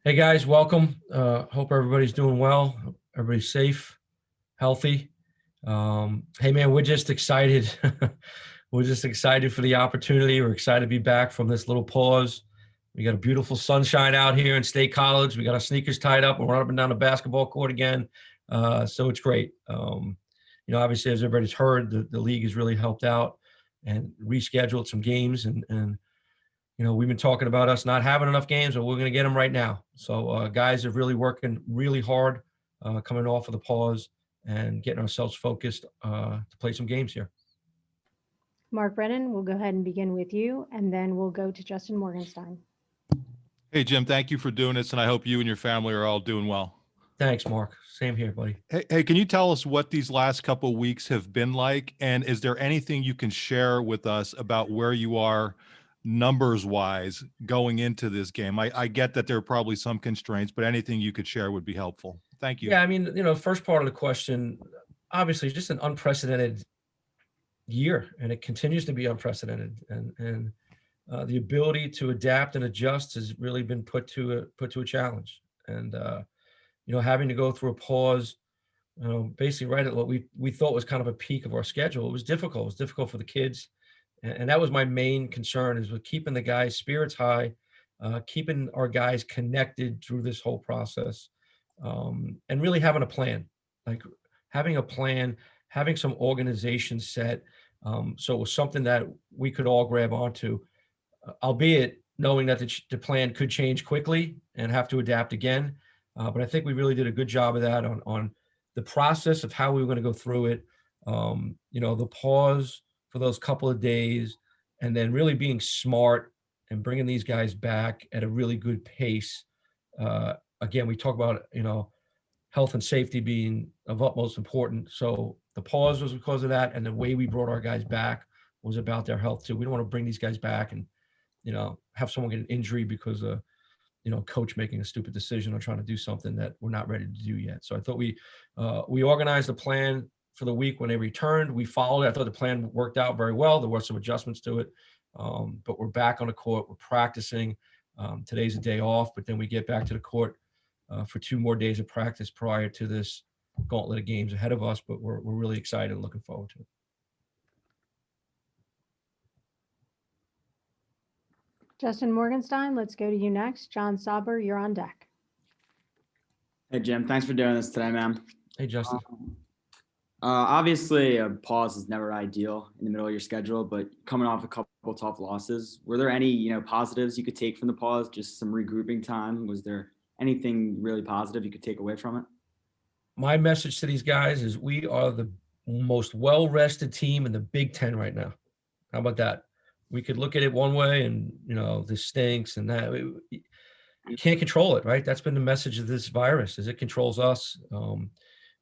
Hey guys, welcome. Hope everybody's doing well. Everybody's safe, healthy. Hey man, we're just excited. We're just excited for the opportunity. We're excited to be back from this little pause. We got a beautiful sunshine out here in State College. We got our sneakers tied up. We're running up and down the basketball court again. So it's great. Obviously, as everybody's heard, the league has really helped out and rescheduled some games and we've been talking about us not having enough games, but we're going to get them right now. So guys are really working really hard, coming off of the pause and getting ourselves focused to play some games here. Mark Brennan, we'll go ahead and begin with you, and then we'll go to Justin Morgenstein. Hey, Jim, thank you for doing this, and I hope you and your family are all doing well. Thanks, Mark. Same here, buddy. Hey, can you tell us what these last couple of weeks have been like? And is there anything you can share with us about where you are numbers-wise going into this game? I get that there are probably some constraints, but anything you could share would be helpful. Thank you. Yeah, I mean, first part of the question, obviously, just an unprecedented year, and it continues to be unprecedented. And the ability to adapt and adjust has really been put to a challenge. And having to go through a pause, basically right at what we thought was kind of a peak of our schedule. It was difficult. It was difficult for the kids, and that was my main concern, is with keeping the guys' spirits high, keeping our guys connected through this whole process, and really having a plan, like having a plan, having some organization set. So it was something that we could all grab onto, albeit knowing that the plan could change quickly and have to adapt again. But I think we really did a good job of that on the process of how we were going to go through it. The pause for those couple of days, and then really being smart and bringing these guys back at a really good pace. Again, we talk about, health and safety being of utmost importance. So the pause was because of that. And the way we brought our guys back was about their health too. We don't want to bring these guys back and, have someone get an injury because of, coach making a stupid decision or trying to do something that we're not ready to do yet. So I thought we organized a plan for the week when they returned. We followed it. I thought the plan worked out very well. There were some adjustments to it, but we're back on the court. We're practicing. Today's a day off, but then we get back to the court for 2 more days of practice prior to this gauntlet of games ahead of us. But we're really excited and looking forward to it. Justin Morgenstein, let's go to you next. John Sauber, you're on deck. Hey, Jim. Thanks for doing this today, man. Hey, Justin. Obviously, a pause is never ideal in the middle of your schedule, but coming off a couple tough losses, were there any, positives you could take from the pause? Just some regrouping time? Was there anything really positive you could take away from it? My message to these guys is we are the most well-rested team in the Big Ten right now. How about that? We could look at it one way and, this stinks and that. You can't control it, right? That's been the message of this virus, is it controls us.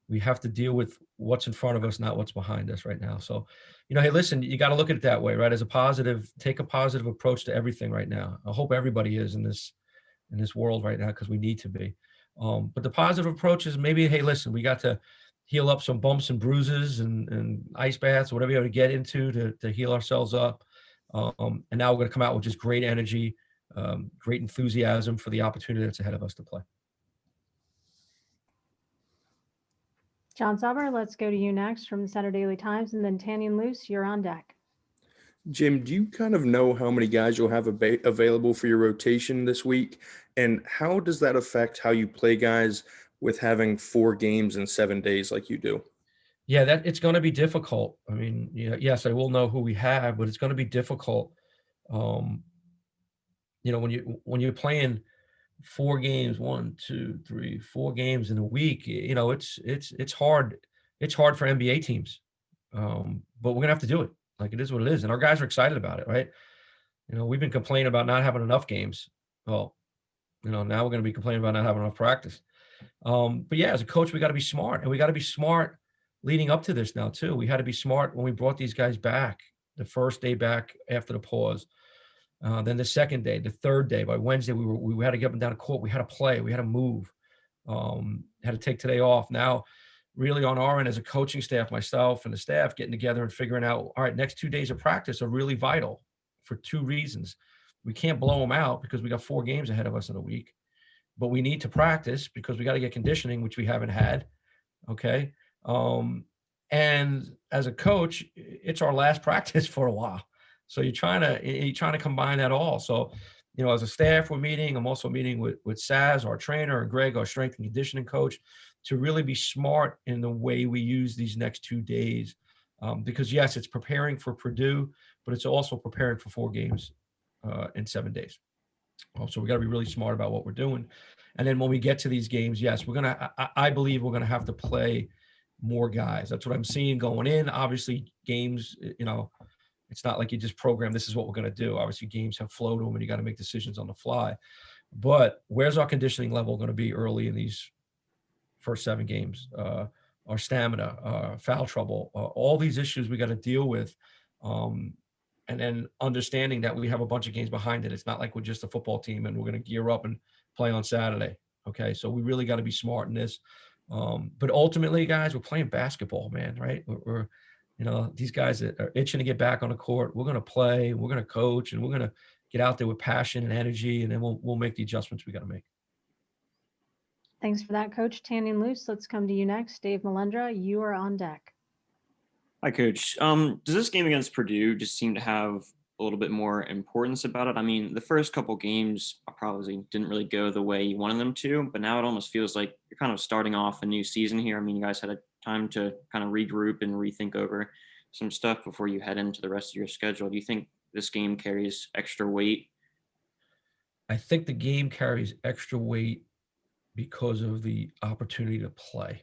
We have to deal with what's in front of us, not what's behind us right now. So, hey, listen, you got to look at it that way, right? As a positive, take a positive approach to everything right now. I hope everybody is in this world right now, because we need to be. But the positive approach is maybe, hey, listen, we got to heal up some bumps and bruises and ice baths, whatever you have to get into to heal ourselves up. And now we're going to come out with just great energy, great enthusiasm for the opportunity that's ahead of us to play. John Sauber, let's go to you next from the Center Daily Times, and then Tanyan Luce, you're on deck. Jim, do you kind of know how many guys you'll have available for your rotation this week? And how does that affect how you play guys with having 4 games in 7 days like you do? Yeah, it's going to be difficult. I mean, yes, I will know who we have, but it's going to be difficult. When you're playing 4 games, 1, 2, 3, 4 games in a week, it's hard. It's hard for NBA teams, but we're gonna have to do it. Like, it is what it is, and our guys are excited about it, right? We've been complaining about not having enough games. Well, now we're going to be complaining about not having enough practice. But yeah, as a coach, we got to be smart, and we got to be smart leading up to this now too. We had to be smart when we brought these guys back, the first day back after the pause, then the second day, the third day. By Wednesday, we had to get up and down to court. We had to play. We had to move. Had to take today off. Now, really on our end as a coaching staff, myself and the staff getting together and figuring out, all right, next 2 days of practice are really vital for 2 reasons. We can't blow them out because we got 4 games ahead of us in a week. but we need to practice because we got to get conditioning, which we haven't had. Okay. And as a coach, it's our last practice for a while. So you're trying to combine that all. So, as a staff, we're meeting. I'm also meeting with Saz, our trainer, and Greg, our strength and conditioning coach, to really be smart in the way we use these next 2 days. Because yes, it's preparing for Purdue, but it's also preparing for 4 games in 7 days. So we got to be really smart about what we're doing. And then when we get to these games, yes, I believe we're going to have to play more guys. That's what I'm seeing going in. Obviously, games, it's not like you just program, this is what we're going to do. Obviously, games have flow to them and you got to make decisions on the fly. But where's our conditioning level going to be early in these first 7 games? Our stamina, foul trouble, all these issues we got to deal with. And then understanding that we have a bunch of games behind it. It's not like we're just a football team and we're going to gear up and play on Saturday. Okay. So we really got to be smart in this. But ultimately, guys, we're playing basketball, man, right? We're these guys that are itching to get back on the court. We're going to play, we're going to coach, and we're going to get out there with passion and energy, and then we'll make the adjustments we got to make. Thanks for that, Coach. Tanning loose. Let's come to you next. Dave Melendra, you are on deck. Hi, Coach. Does this game against Purdue just seem to have a little bit more importance about it? I mean, the first couple games probably didn't really go the way you wanted them to, but now it almost feels like you're kind of starting off a new season here. I mean, you guys had a time to kind of regroup and rethink over some stuff before you head into the rest of your schedule. Do you think this game carries extra weight? I think the game carries extra weight because of the opportunity to play.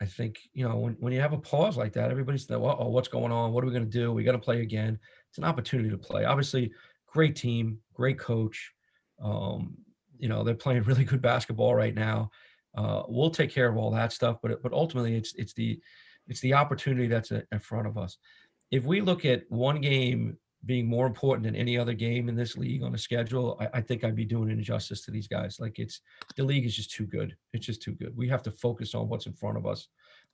I think, when you have a pause like that, everybody's saying, oh, what's going on? What are we going to do? We got to play again. It's an opportunity to play. Obviously, great team, great coach. They're playing really good basketball right now. We'll take care of all that stuff, but ultimately it's the opportunity that's in front of us. If we look at one game being more important than any other game in this league on the schedule, I think I'd be doing an injustice to these guys. Like the league is just too good. It's just too good. We have to focus on what's in front of us.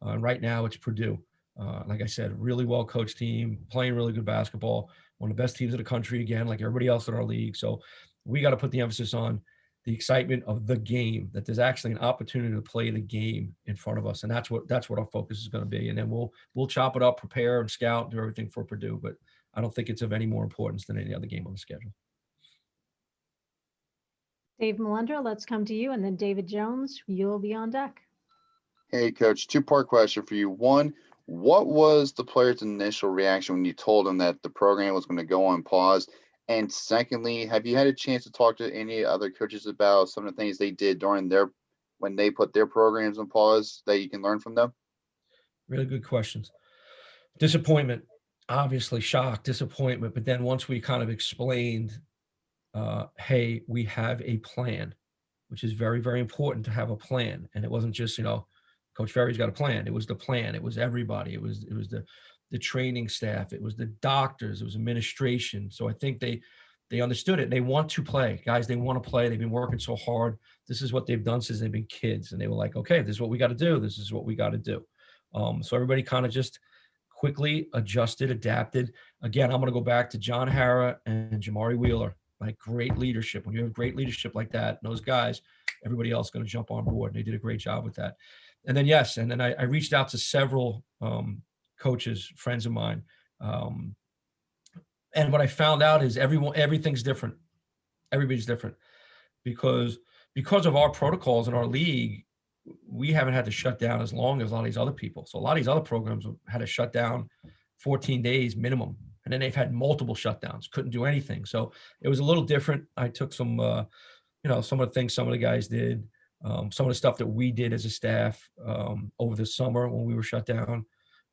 Right now it's Purdue. Like I said, really well coached team, playing really good basketball, one of the best teams in the country again, like everybody else in our league. So we got to put the emphasis on the excitement of the game, that there's actually an opportunity to play the game in front of us. And that's what our focus is going to be. And then we'll chop it up, prepare and scout, do everything for Purdue. But I don't think it's of any more importance than any other game on the schedule. Dave Melendra, let's come to you. And then David Jones, you'll be on deck. Hey, Coach, 2-part question for you. One, what was the players' initial reaction when you told them that the program was going to go on pause? And secondly, have you had a chance to talk to any other coaches about some of the things they did when they put their programs on pause that you can learn from them? Really good questions. Disappointment, obviously shock, disappointment. But then once we kind of explained, hey, we have a plan, which is very, very important to have a plan. And it wasn't just, Coach Ferry's got a plan. It was the plan. It was everybody. It was the training staff. It was the doctors. It was administration. So I think they understood it. They want to play, guys. They want to play. They've been working so hard. This is what they've done since they've been kids. And they were like, okay, this is what we got to do. This is what we got to do. So everybody kind of just quickly adjusted, adapted. Again, I'm going to go back to John Harra and Jamari Wheeler. Like great leadership. When you have great leadership like that, those guys, everybody else is going to jump on board. They did a great job with that. And then, yes, and then I reached out to several coaches, friends of mine. And what I found out is everything's different. Everybody's different because of our protocols in our league, we haven't had to shut down as long as a lot of these other people. So a lot of these other programs had to shut down 14 days minimum. And then they've had multiple shutdowns, couldn't do anything. So it was a little different. I took some, some of the things some of the guys did, some of the stuff that we did as a staff over the summer when we were shut down.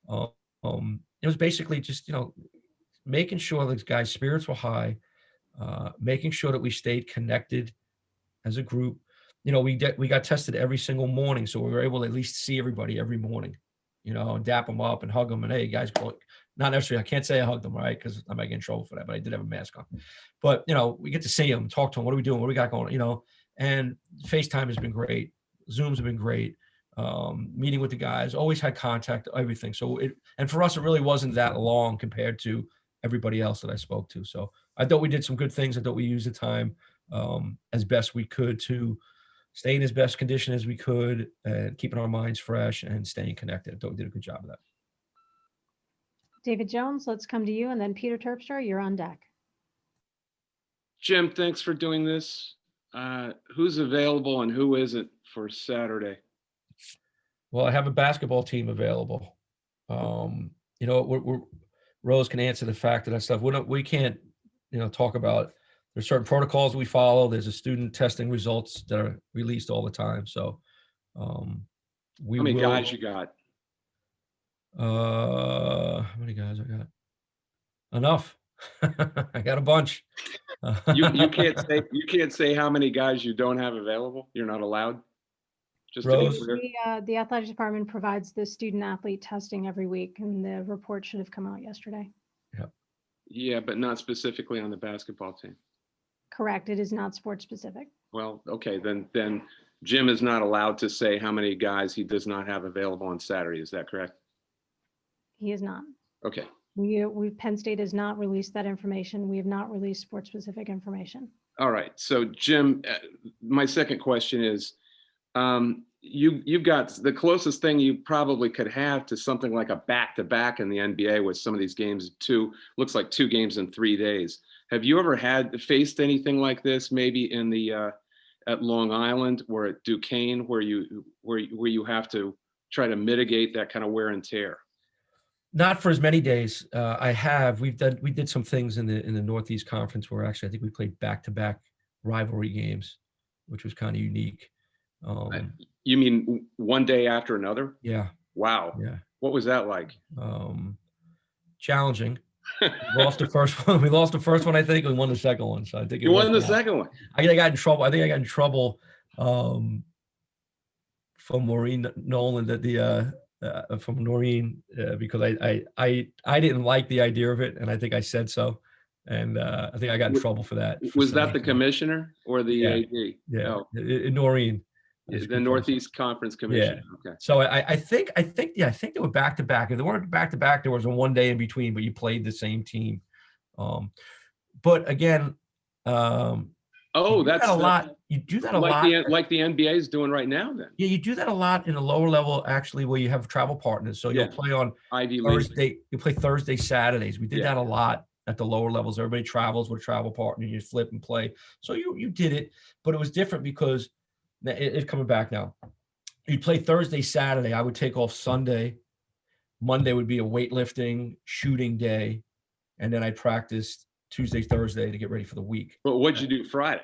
It was basically just, making sure the guys' spirits were high, making sure that we stayed connected as a group. We got tested every single morning, so we were able to at least see everybody every morning, and dap them up and hug them. And hey, guys, not necessarily, I can't say I hugged them, right? Because I might get in trouble for that, but I did have a mask on. But, we get to see them, talk to them. What are we doing? What do we got going? And FaceTime has been great. Zooms have been great. Meeting with the guys, always had contact, everything. So and for us, it really wasn't that long compared to everybody else that I spoke to. So I thought we did some good things. I thought we used the time as best we could to staying as best condition as we could and keeping our minds fresh and staying connected. I thought we did a good job of that. David Jones, let's come to you, and then Peter Terpstra, you're on deck. Jim, thanks for doing this. Who's available and who isn't for Saturday? Well, I have a basketball team available. Rose can answer the fact of that stuff. We can't, talk about. There's certain protocols we follow. There's a student testing results that are released all the time. So, How many guys you got? How many guys I got? Enough. I got a bunch. You can't say how many guys you don't have available. You're not allowed. Just to be Rose? clear. The athletic department provides the student athlete testing every week, and the report should have come out yesterday. Yeah, but not specifically on the basketball team. Correct. It is not sport specific. Well, okay, then Jim is not allowed to say how many guys he does not have available on Saturday. Is that correct? He is not. Okay. Penn State has not released that information. We have not released sport specific information. All right. So Jim, my second question is, you've got the closest thing you probably could have to something like a back-to-back in the NBA with some of these games, looks like 2 games in 3 days. Have you ever faced anything like this, maybe in the at Long Island or at Duquesne, where you have to try to mitigate that kind of wear and tear? Not for as many days. We did some things in the Northeast Conference where actually I think we played back-to-back rivalry games, which was kind of unique. You mean one day after another? Yeah. Wow. Yeah. What was that like? Challenging. We lost the first one. We lost the first one, I think. We won the second one. So I think You won the second one. I got in trouble. I think I got in trouble from Maureen Nolan from Noreen because I didn't like the idea of it, and I think I said so, and I think I got in trouble for that. Was that the commissioner or the AD? Yeah, Oh, Noreen. the Northeast Conference Commission. Yeah. Okay. So I think they were back to back. If they weren't back to back, there was a one day in between, but you played the same team. But again, that's a lot. You do that a lot, like the NBA is doing right now. Then yeah, you do that a lot in the lower level, actually, where you have travel partners. So you'll play on Ivy League. Thursday. You play Thursday, Saturdays. We did that a lot at the lower levels. Everybody travels with a travel partner. You flip and play. So you did it, but it was different because it's coming back now. You'd play Thursday, Saturday. I would take off Sunday. Monday would be a weightlifting, shooting day, and then I'd practice Tuesday, Thursday to get ready for the week. But what'd you do Friday?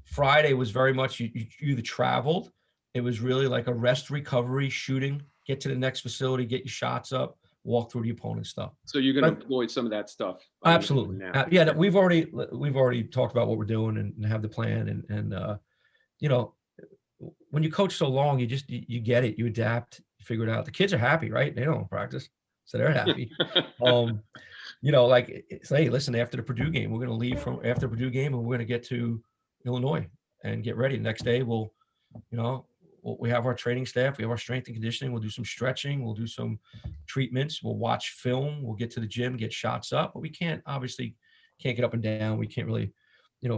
Friday was very much you either traveled. It was really like a rest, recovery, shooting, get to the next facility, get your shots up, walk through the opponent's stuff. So you're going to employ some of that stuff. Absolutely. Now. Yeah, we've already talked about what we're doing and have the plan. And when you coach so long, you get it, you adapt, you figure it out. The kids are happy, right? They don't practice, so they're happy. Hey, listen, after the Purdue game, we're going to leave from after the Purdue game and we're going to get to Illinois and get ready. The next day, we have our training staff, we have our strength and conditioning. We'll do some stretching, we'll do some treatments, we'll watch film, we'll get to the gym, get shots up, but we can't get up and down. We can't really,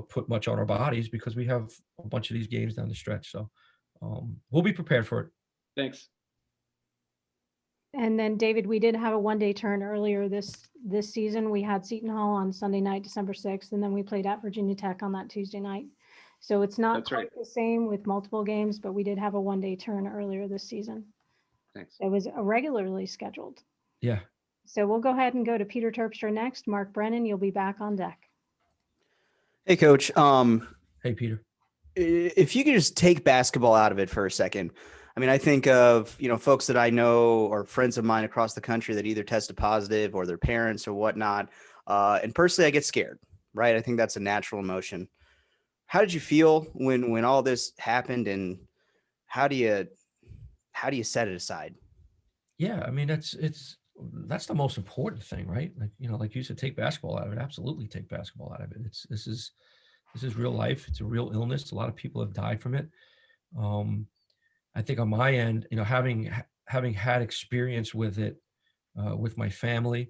put much on our bodies because we have a bunch of these games down the stretch. So we'll be prepared for it. Thanks. And then David, we did have a one-day turn earlier this season. We had Seton Hall on Sunday night, December 6th, and then we played at Virginia Tech on that Tuesday night. So it's not quite the same with multiple games, but we did have a one-day turn earlier this season. Thanks. It was irregularly scheduled. Yeah. So we'll go ahead and go to Peter Terpstra next. Mark Brennan, you'll be back on deck. Hey, Coach. Hey, Peter. If you could just take basketball out of it for a second. I mean, I think of, folks that I know or friends of mine across the country that either tested positive or their parents or whatnot. And personally, I get scared, right? I think that's a natural emotion. How did you feel when all this happened, and how do you set it aside? Yeah, I mean, that's the most important thing, right? Like you said, take basketball out of it. Absolutely take basketball out of it. This is real life. It's a real illness. A lot of people have died from it. I think on my end, having had experience with it, with my family,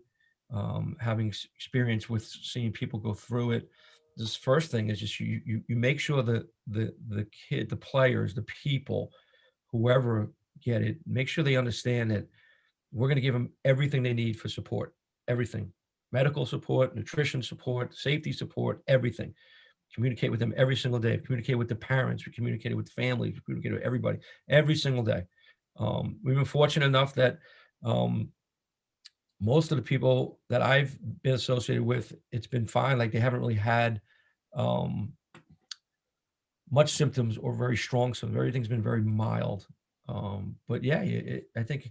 having experience with seeing people go through it, this first thing is just you make sure that the kid, the players, the people, whoever get it, make sure they understand that we're going to give them everything they need for support, everything, medical support, nutrition support, safety support, everything. Communicate with them every single day. Communicate with the parents. We communicated with families. We communicated with everybody every single day. We've been fortunate enough that most of the people that I've been associated with, it's been fine. Like they haven't really had much symptoms or very strong symptoms. Everything's been very mild. But yeah, I think,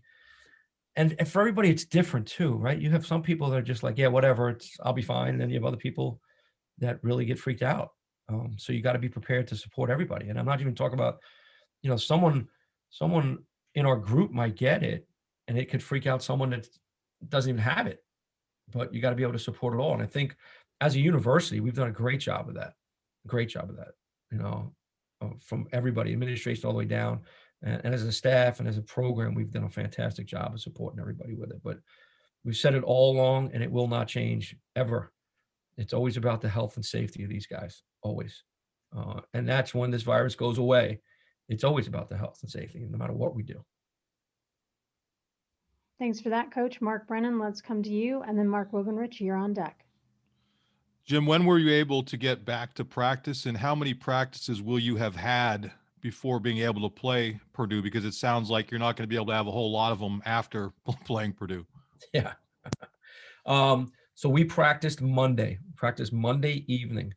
and for everybody, it's different too, right? You have some people that are just like, yeah, whatever, I'll be fine. And then you have other people that really get freaked out. So you got to be prepared to support everybody. And I'm not even talking about, someone in our group might get it and it could freak out someone that doesn't even have it, but you got to be able to support it all. And I think as a university, we've done a great job of that, from everybody, administration all the way down. And as a staff and as a program, we've done a fantastic job of supporting everybody with it. But we've said it all along, and it will not change ever. It's always about the health and safety of these guys, always. And that's when this virus goes away. It's always about the health and safety, no matter what we do. Thanks for that, Coach. Mark Brennan, let's come to you. And then Mark Wogenrich, you're on deck. Jim, when were you able to get back to practice, and how many practices will you have had before being able to play Purdue? Because it sounds like you're not going to be able to have a whole lot of them after playing Purdue. Yeah. So we practiced Monday evening.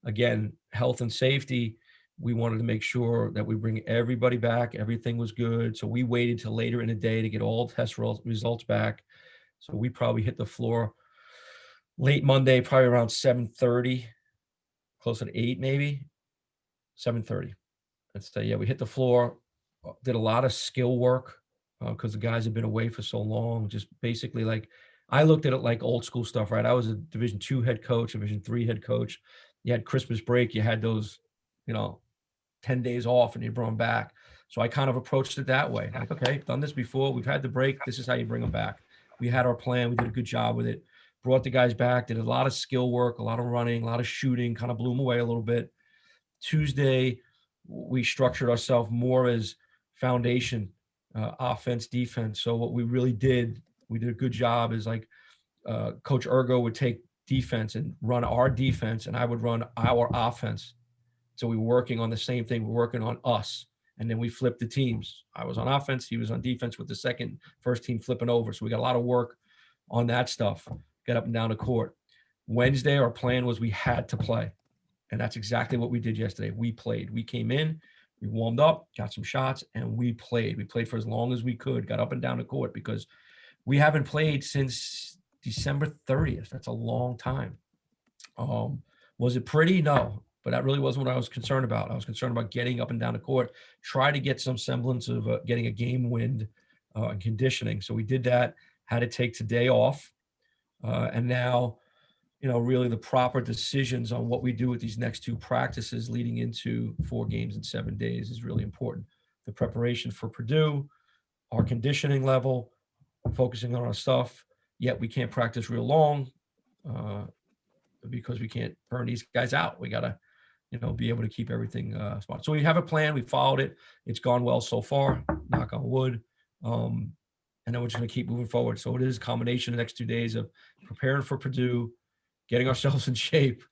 Again, health and safety. We wanted to make sure that we bring everybody back. Everything was good. So we waited till later in the day to get all test results back. So we probably hit the floor late Monday, probably around 7:30, closer to 8, maybe 7:30. Let's say, yeah, we hit the floor, did a lot of skill work because the guys have been away for so long. Just basically, like, I looked at it like old school stuff, right? I was a Division II head coach, Division III head coach. You had Christmas break, you had those, 10 days off, and you brought them back. So I kind of approached it that way. Like, okay, done this before. We've had the break. This is how you bring them back. We had our plan. We did a good job with it. Brought the guys back, did a lot of skill work, a lot of running, a lot of shooting, kind of blew them away a little bit. Tuesday, we structured ourselves more as foundation, offense, defense. So what we really did, we did a good job is like Coach Ergo would take defense and run our defense, and I would run our offense. So we were working on the same thing. We're working on us. And then we flipped the teams. I was on offense. He was on defense, with the first team flipping over. So we got a lot of work on that stuff. Get up and down the court. Wednesday, our plan was we had to play. And that's exactly what we did yesterday. We played. We came in, we warmed up, got some shots, and we played. We played for as long as we could, got up and down the court, because we haven't played since December 30th. That's a long time. Was it pretty? No. But that really wasn't what I was concerned about. I was concerned about getting up and down the court, try to get some semblance of getting a game wind and conditioning. So we did that, had to take today off. And now, really the proper decisions on what we do with these next 2 practices leading into 4 games in 7 days is really important. The preparation for Purdue, our conditioning level, focusing on our stuff, yet we can't practice real long because we can't burn these guys out. We got to, be able to keep everything smart. So we have a plan. We followed it. It's gone well so far, knock on wood. And then we're just going to keep moving forward. So it is a combination the next 2 days of preparing for Purdue, getting ourselves in shape,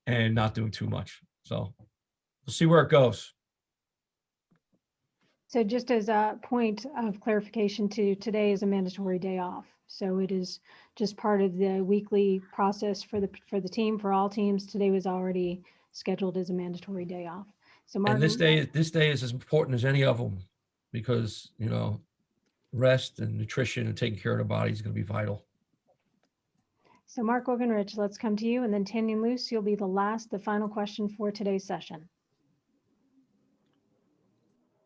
and not doing too much. So we'll see where it goes. So just as a point of clarification too, today is a mandatory day off. So it is just part of the weekly process for the team, for all teams. Today was already scheduled as a mandatory day off. So Martin, and this day is as important as any of them, because, rest and nutrition and taking care of the body is going to be vital. So Mark Wogenrich, let's come to you, and then Tanya Luce, you'll be the final question for today's session.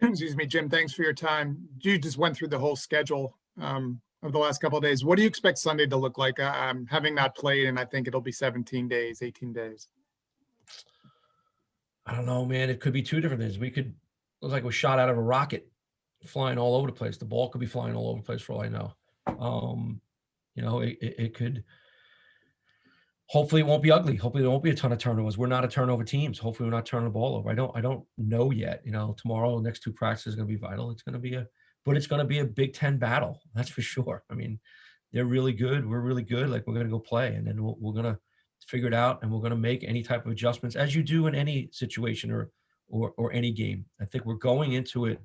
Excuse me, Jim, thanks for your time. You just went through the whole schedule of the last couple of days. What do you expect Sunday to look like? I'm having not played, and I think it'll be 17 days, 18 days. I don't know, man. It could be 2 different things. Looks like we're shot out of a rocket, flying all over the place. The ball could be flying all over the place for all I know. It could. hopefully it won't be ugly. Hopefully there won't be a ton of turnovers. We're not a turnover teams. Hopefully we're not turning the ball over. I don't know yet. Tomorrow, next 2 practices is going to be vital. It's going to be a Big Ten battle. That's for sure. I mean, they're really good. We're really good. Like, we're going to go play, and then we're going to figure it out, and we're going to make any type of adjustments as you do in any situation or any game. I think we're going into it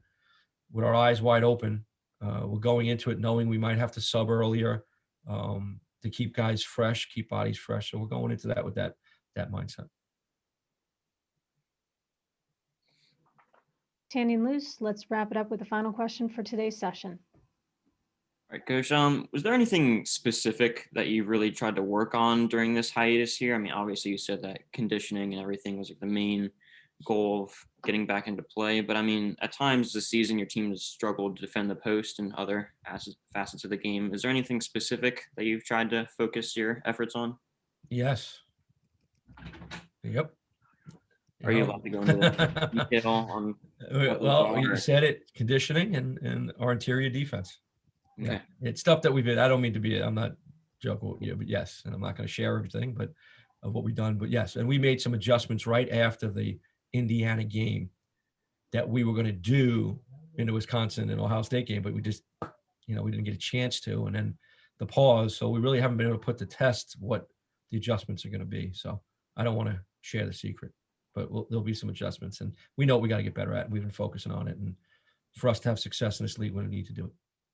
with our eyes wide open. We're going into it knowing we might have to sub earlier to keep guys fresh, keep bodies fresh. So we're going into that with that mindset. Standing loose, let's wrap it up with the final question for today's session. All right, Coach. Was there anything specific that you really tried to work on during this hiatus here? I mean, obviously you said that conditioning and everything was like the main goal of getting back into play. But I mean, at times this season, your team has struggled to defend the post and other facets of the game. Is there anything specific that you've tried to focus your efforts on? Yes. Yep. Are you allowed to go into that detail on? Well, you said it, conditioning and our interior defense. Okay. Yeah. It's stuff that I don't mean to be, I'm not joking with you, but yes. And I'm not going to share everything, but of what we've done, but yes. And we made some adjustments right after the Indiana game that we were going to do in the Wisconsin and Ohio State game, but we just, we didn't get a chance to. And then the pause. So we really haven't been able to put to test what the adjustments are going to be. So I don't want to share the secret, but there'll be some adjustments, and we know what we got to get better at. We've been focusing on it, and for us to have success in this league, we need to do it.